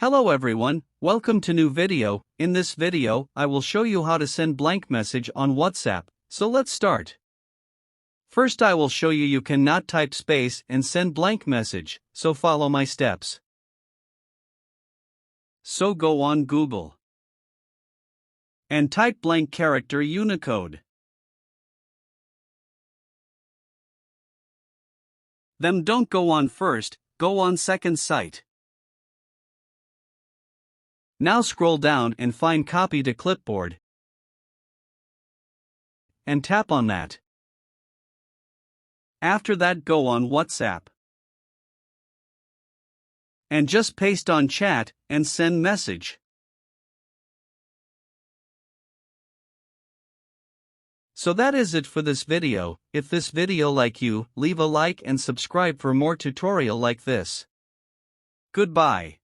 Hello everyone, welcome to new video. In this video, I will show you how to send blank message on WhatsApp, so let's start. First I will show you cannot type space and send blank message, so follow my steps. So go on Google and type blank character Unicode. Then don't go on first, go on second site. Now scroll down and find copy to clipboard. And tap on that. After that go on WhatsApp. And just paste on chat and send message. So that is it for this video. If this video like you, leave a like and subscribe for more tutorial like this. Goodbye.